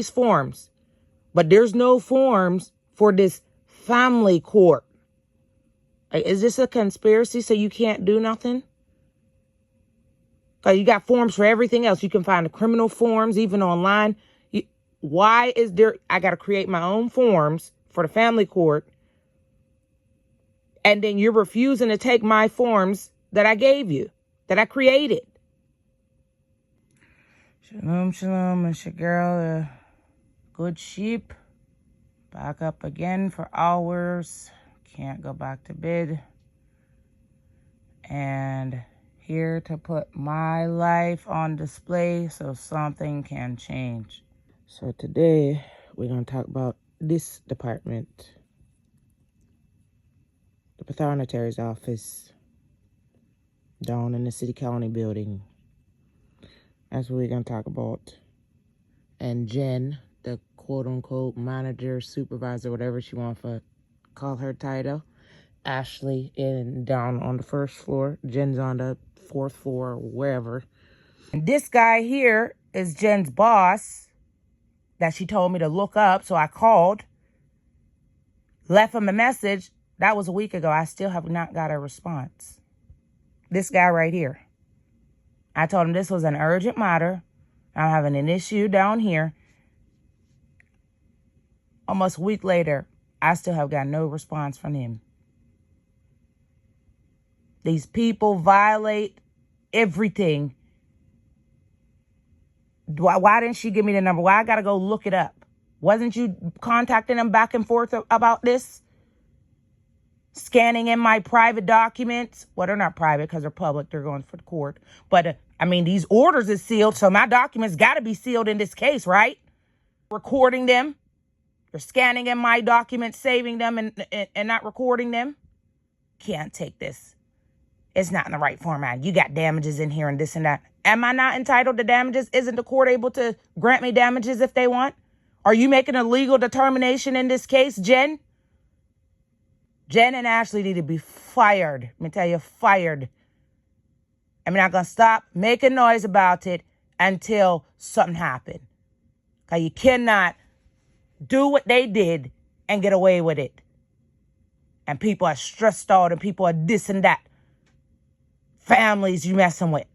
these forms, but there's no forms for this family court. Like, is this a conspiracy so you can't do nothing? Because you got forms for everything else. You can find the criminal forms even online. Why is there, I got to create my own forms for the family court, and then you're refusing to take my forms that I gave you, that I created? Shalom, shalom, it's your girl, good sheep. Back up again for hours. Can't go back to bed. And here to put my life on display so something can change. So today we're going to talk about this department, the Pathonetary's office down in the city county building. That's what we're going to talk about. And Jen, the quote-unquote manager, supervisor, whatever she wants to call her title, Ashley down on the first floor. Jen's on the fourth floor, wherever. And this guy here is Jen's boss that she told me to look up. So I called, left him a message. That was a week ago. I still have not got a response. This guy right here. I told him this was an urgent matter. I'm having an issue down here. Almost a week later, I still have got no response from him. These people violate everything. Why didn't she give me the number? Why I got to go look it up? Wasn't you contacting them back and forth about this? Scanning in my private documents. Well, they're not private because they're public. They're going for the court. But, I mean, these orders is sealed, so my documents got to be sealed in this case, right? Recording them. You're scanning in my documents, saving them, and not recording them. Can't take this. It's not in the right format. You got damages in here and this and that. Am I not entitled to damages? Isn't the court able to grant me damages if they want? Are you making a legal determination in this case, Jen? Jen and Ashley need to be fired. Let me tell you, fired. I'm not going to stop making noise about it until something happens. Because you cannot do what they did and get away with it. And people are stressed out and people are this and that. Families you messing with.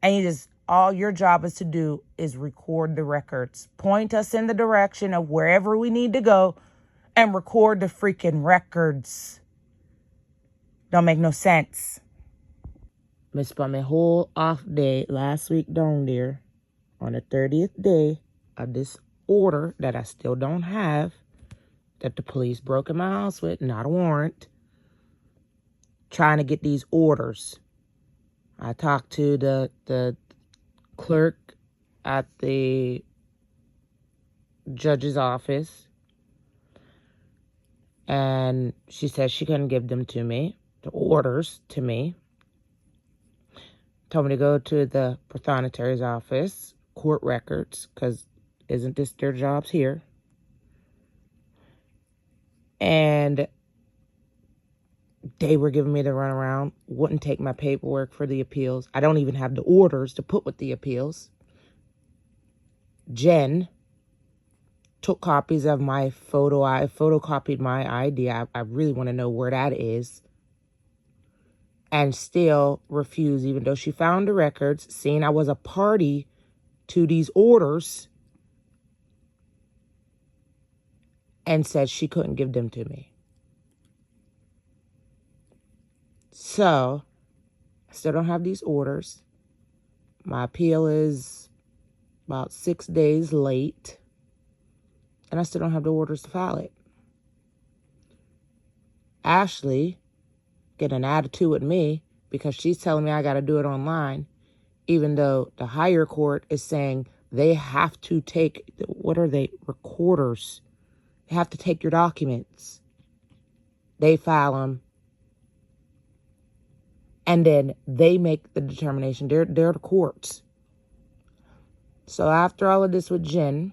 And all your job is to do is record the records. Point us in the direction of wherever we need to go and record the freaking records. Don't make no sense. I spent my whole off day last week down there on the 30th day of this order that I still don't have, that the police broke in my house with, not a warrant, trying to get these orders. I talked to the clerk at the judge's office, and she said she couldn't give them to me, the orders to me. Told me to go to the Pathonetary's office, court records, because isn't this their jobs here? And they were giving me the runaround, wouldn't take my paperwork for the appeals. I don't even have the orders to put with the appeals. Jen took copies of my photo. I photocopied my ID. I really want to know where that is. And still refused, even though she found the records, seeing I was a party to these orders, and said she couldn't give them to me. So, I still don't have these orders. My appeal is about 6 days late. And I still don't have the orders to file it. Ashley getting an attitude with me because she's telling me I got to do it online, even though the higher court is saying they have to take, what are they, recorders. They have to take your documents. They file them. And then they make the determination. They're the courts. So after all of this with Jen,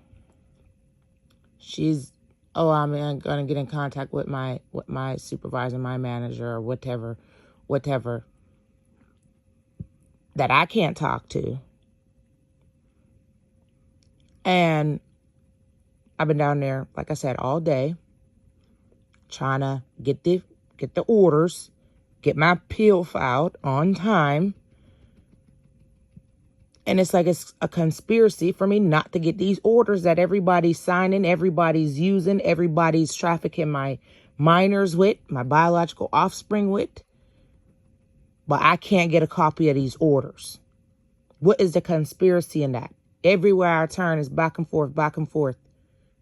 I'm going to get in contact with my supervisor, my manager, or whatever, that I can't talk to. And I've been down there, like I said, all day trying to get the orders, get my appeal filed on time. And it's like it's a conspiracy for me not to get these orders that everybody's signing, everybody's using, everybody's trafficking my minors with, my biological offspring with. But I can't get a copy of these orders. What is the conspiracy in that? Everywhere I turn is back and forth, back and forth.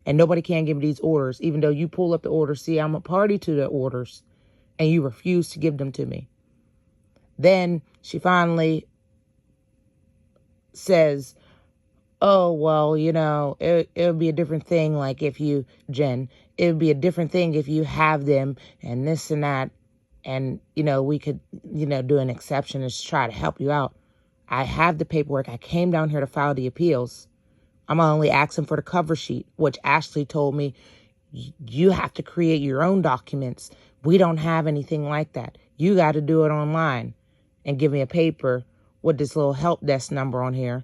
And nobody can give me these orders, even though you pull up the orders. See, I'm a party to the orders, and you refuse to give them to me. Then she finally says, oh, well, you know, it would be a different thing. Like if you, Jen, it would be a different thing if you have them and this and that. And, you know, we could, you know, do an exception and try to help you out. I have the paperwork. I came down here to file the appeals. I'm only asking for the cover sheet, which Ashley told me you have to create your own documents. We don't have anything like that. You got to do it online and give me a paper with this little help desk number on here.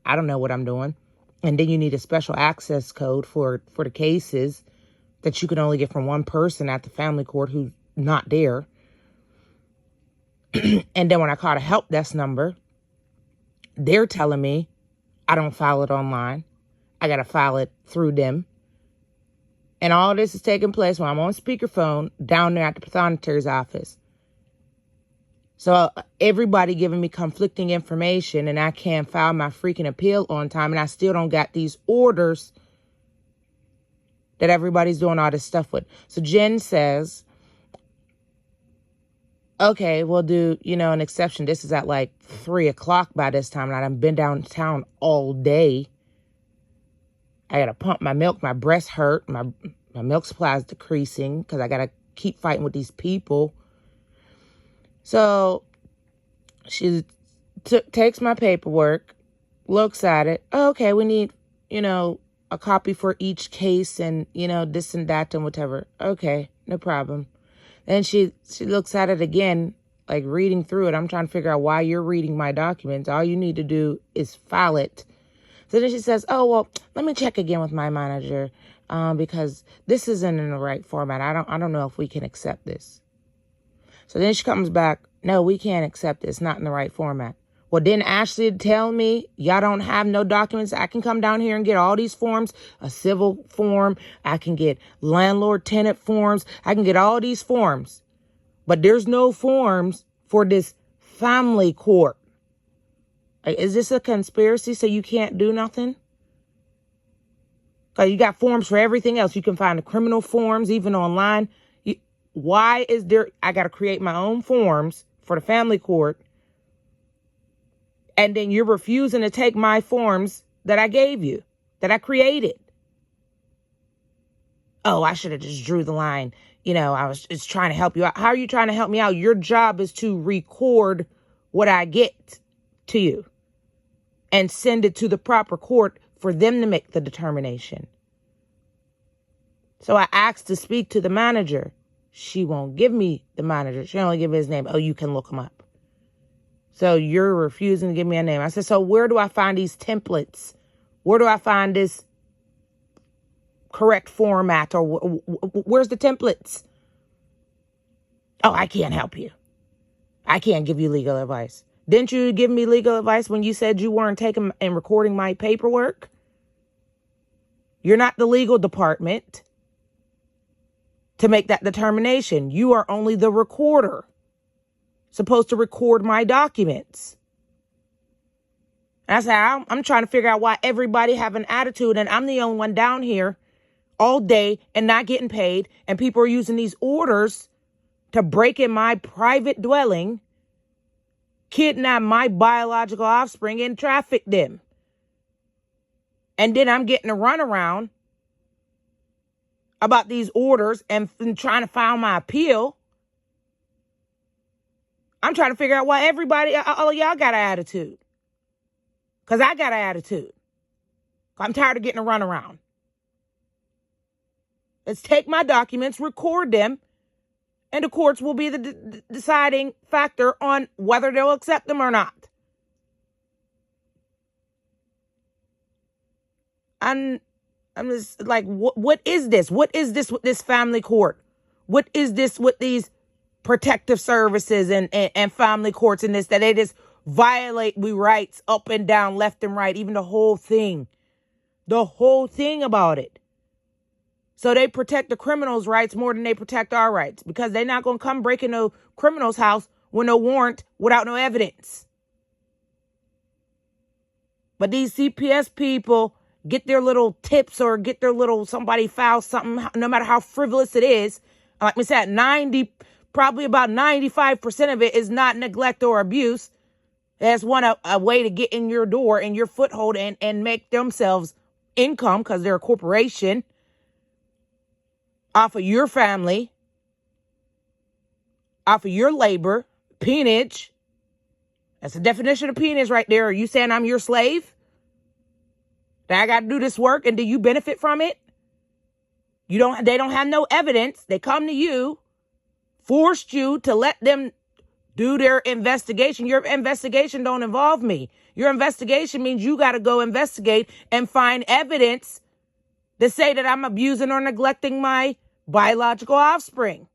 I don't know what I'm doing. And then you need a special access code for the cases that you can only get from one person at the family court who's not there. And then when I call the help desk number, they're telling me I don't file it online. I got to file it through them. And all this is taking place while I'm on speakerphone down there at the pathonetry's office. So everybody giving me conflicting information, and I can't file my freaking appeal on time, and I still don't got these orders that everybody's doing all this stuff with. So Jen says, okay, we'll do, you know, an exception. This is at like 3 o'clock by this time, and I've been downtown all day. I got to pump my milk. My breast hurt. My milk supply is decreasing because I got to keep fighting with these people. So she takes my paperwork, looks at it. Oh, okay, we need, you know, a copy for each case and, you know, this and that and whatever. Okay, no problem. Then she looks at it again, like reading through it. I'm trying to figure out why you're reading my documents. All you need to do is file it. So then she says, oh, well, let me check again with my manager because this isn't in the right format. I don't know if we can accept this. So then she comes back, no, we can't accept it. It's not in the right format. Well, then Ashley tell me, y'all don't have no documents. I can come down here and get all these forms, a civil form. I can get landlord-tenant forms. I can get all these forms. But there's no forms for this family court. Is this a conspiracy so you can't do nothing? Because you got forms for everything else. You can find the criminal forms even online. Why is there, I got to create my own forms for the family court, and then you're refusing to take my forms that I gave you, that I created? Oh, I should have just drew the line. You know, I was just trying to help you out. How are you trying to help me out? Your job is to record what I get to you and send it to the proper court for them to make the determination. So I asked to speak to the manager. She won't give me the manager. She only give me his name. Oh, you can look him up. So you're refusing to give me a name. I said, so where do I find these templates? Where do I find this correct format? Or where's the templates? Oh, I can't help you. I can't give you legal advice. Didn't you give me legal advice when you said you weren't taking and recording my paperwork? You're not the legal department to make that determination. You are only the recorder, supposed to record my documents. And I said, I'm trying to figure out why everybody have an attitude and I'm the only one down here all day and not getting paid. And people are using these orders to break in my private dwelling, kidnap my biological offspring and traffic them. And then I'm getting a runaround about these orders and trying to file my appeal. I'm trying to figure out why everybody, all of y'all got an attitude. Because I got an attitude. I'm tired of getting a runaround. Let's take my documents, record them, and the courts will be the deciding factor on whether they'll accept them or not. I'm just like, what is this? What is this with this family court? What is this with these protective services and family courts and this, that they just violate we rights up and down, left and right, even the whole thing about it. So they protect the criminals' rights more than they protect our rights, because they're not going to come break into a criminal's house with no warrant, without no evidence. But these CPS people get their little tips or get their little, somebody files something, no matter how frivolous it is. Like we said, probably about 95% of it is not neglect or abuse. That's a way to get in your door and your foothold and make themselves income, because they're a corporation, off of your family, off of your labor, peonage. That's the definition of peonage right there. Are you saying I'm your slave? That I got to do this work, and do you benefit from it? They don't have no evidence. They come to you, forced you to let them do their investigation. Your investigation don't involve me. Your investigation means you got to go investigate and find evidence to say that I'm abusing or neglecting my biological offspring.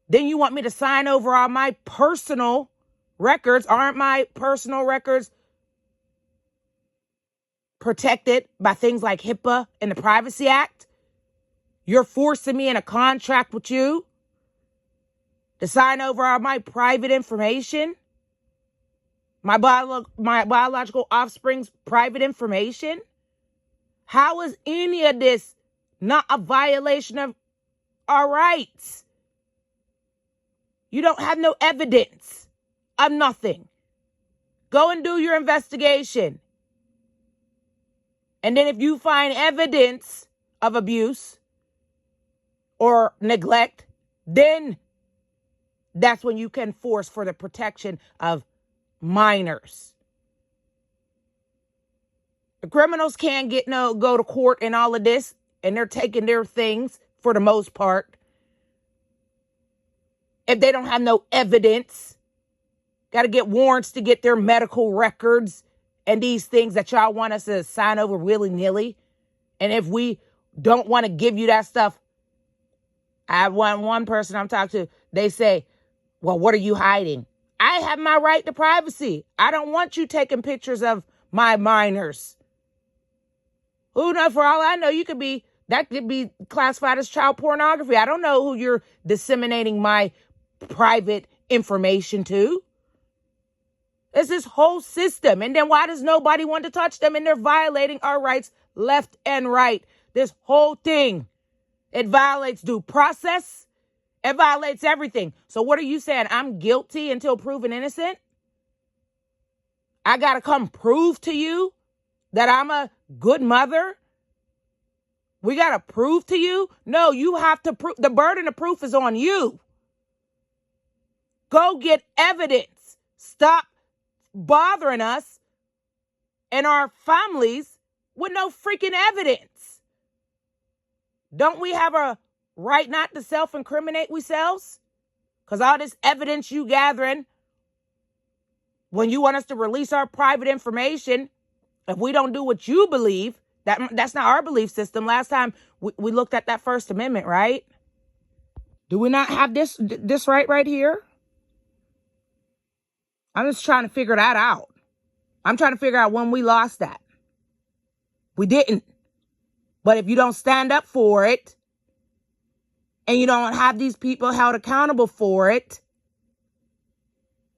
Then you want me to sign over all my personal records. Aren't my personal records protected by things like HIPAA and the Privacy Act? You're forcing me in a contract with you to sign over all my private information, my biological offspring's private information. How is any of this not a violation of our rights? You don't have no evidence of nothing. Go and do your investigation. And then if you find evidence of abuse or neglect, then that's when you can force for the protection of minors. The criminals can't go to court and all of this, and they're taking their things for the most part. If they don't have no evidence, got to get warrants to get their medical records and these things that y'all want us to sign over willy-nilly. And if we don't want to give you that stuff, I have one person I'm talking to, they say, well, what are you hiding? I have my right to privacy. I don't want you taking pictures of my minors. Who knows? For all I know, that could be classified as child pornography. I don't know who you're disseminating my private information to. It's this whole system. And then why does nobody want to touch them? And they're violating our rights left and right. This whole thing, it violates due process. It violates everything. So what are you saying? I'm guilty until proven innocent? I got to come prove to you that I'm a good mother? We got to prove to you? No, you have to prove. The burden of proof is on you. Go get evidence. Stop bothering us and our families with no freaking evidence. Don't we have a right not to self-incriminate ourselves? Because all this evidence you gathering, when you want us to release our private information, if we don't do what you believe, that's not our belief system. Last time we looked at that First Amendment, right? Do we not have this right here? I'm just trying to figure that out. I'm trying to figure out when we lost that. We didn't. But if you don't stand up for it, and you don't have these people held accountable for it,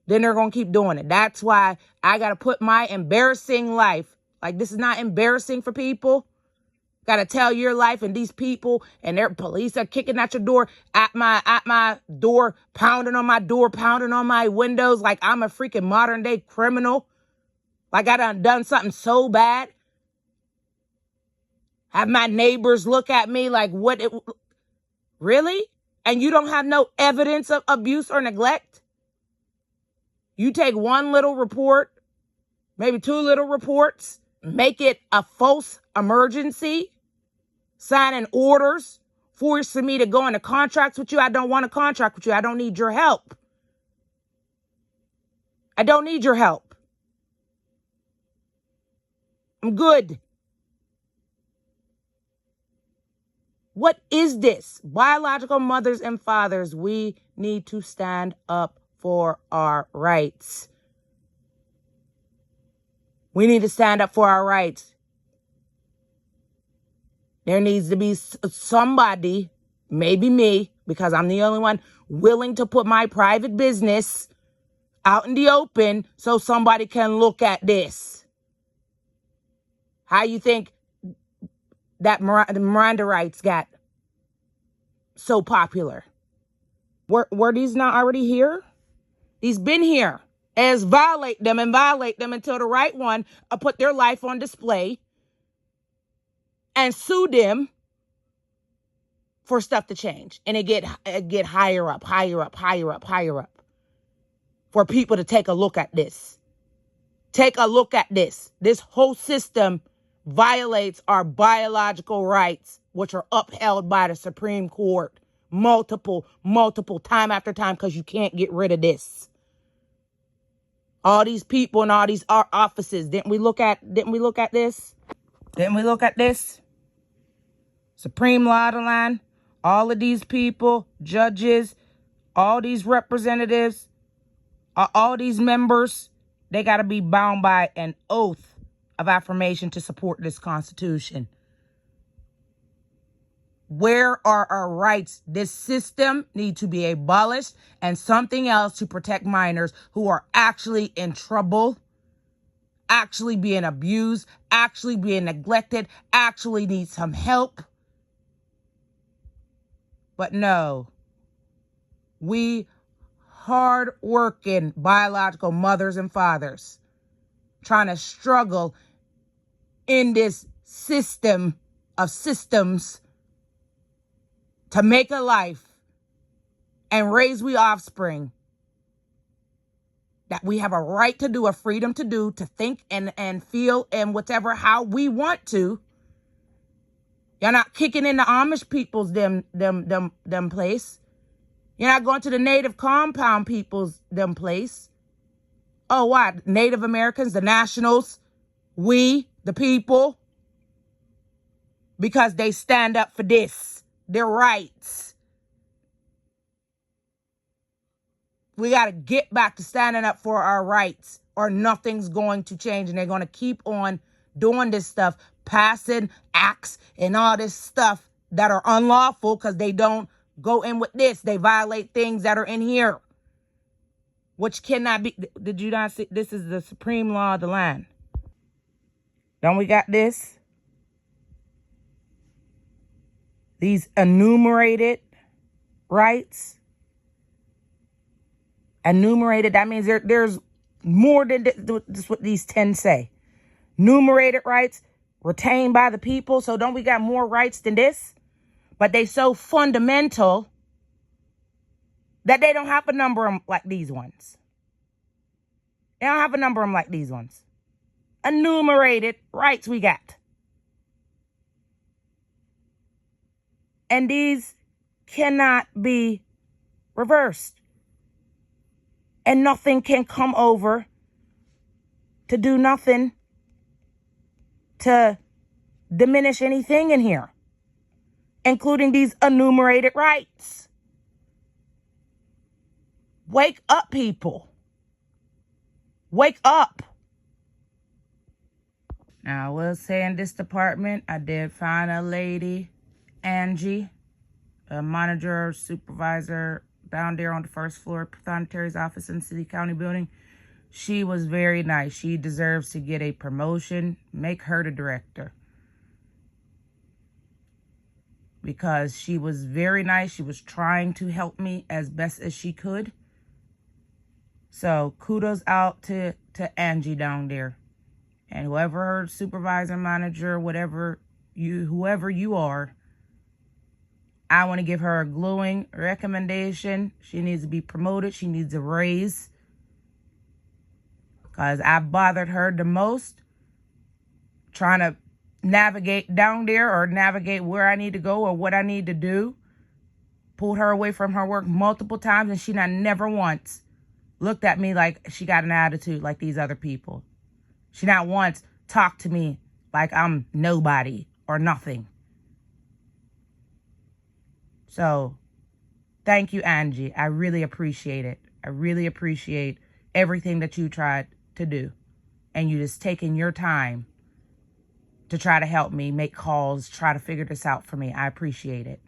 then they're going to keep doing it. That's why I got to put my embarrassing life, like this is not embarrassing for people. Got to tell your life, and these people and their police are kicking at your door, at my door, pounding on my door, pounding on my windows like I'm a freaking modern day criminal. Like I done something so bad. Have my neighbors look at me like, really? And you don't have no evidence of abuse or neglect? You take one little report, maybe two little reports, make it a false emergency, signing orders, forcing me to go into contracts with you. I don't want to contract with you. I don't need your help. I don't need your help. I'm good. What is this? Biological mothers and fathers, we need to stand up for our rights. We need to stand up for our rights. There needs to be somebody, maybe me, because I'm the only one willing to put my private business out in the open so somebody can look at this. How you think that the Miranda rights got so popular? Were these not already here? These been here. As violate them until the right one put their life on display and sue them for stuff to change. And it get higher up. For people to take a look at this. Take a look at this. This whole system violates our biological rights, which are upheld by the Supreme Court multiple time after time, because you can't get rid of this. All these people and all these offices. Didn't we look at this? Supreme Law of the Land. All of these people, judges, all these representatives, all these members, they got to be bound by an oath of affirmation to support this Constitution. Where are our rights? This system needs to be abolished, and something else to protect minors who are actually in trouble, actually being abused, actually being neglected, actually need some help. But no, we hard-working biological mothers and fathers trying to struggle in this system of systems to make a life and raise we offspring that we have a right to do, a freedom to do, to think and feel and whatever how we want to. You're not kicking in the Amish people's them place. You're not going to the Native compound people's them place. Oh, what? Native Americans, the nationals, we, the people, because they stand up for this. Their rights. We got to get back to standing up for our rights, or nothing's going to change. And they're going to keep on doing this stuff, passing acts and all this stuff that are unlawful because they don't go in with this. They violate things that are in here, which cannot be. Did you not see? This is the supreme law of the land. Don't we got this? These enumerated rights. Enumerated, that means there's more than this what these 10 say. Enumerated rights retained by the people. So don't we got more rights than this? But they so fundamental that they don't have to number them like these ones. They don't have to number them like these ones. Enumerated rights we got. And these cannot be reversed. And nothing can come over to do nothing to diminish anything in here, including these enumerated rights. Wake up, people. Wake up. Now, I will say in this department, I did find a lady, Angie, a manager, supervisor, down there on the first floor, Pathonetary's office in the City County building. She was very nice. She deserves to get a promotion. Make her the director. Because she was very nice. She was trying to help me as best as she could. So kudos out to Angie down there. And whoever her supervisor, manager, whoever you are, I want to give her a glowing recommendation. She needs to be promoted. She needs a raise. Because I bothered her the most trying to navigate down there or navigate where I need to go or what I need to do. Pulled her away from her work multiple times, and she never once looked at me like she got an attitude like these other people. She not once talked to me like I'm nobody or nothing. So thank you, Angie. I really appreciate it. I really appreciate everything that you tried to do. And you just taking your time to try to help me make calls, try to figure this out for me. I appreciate it.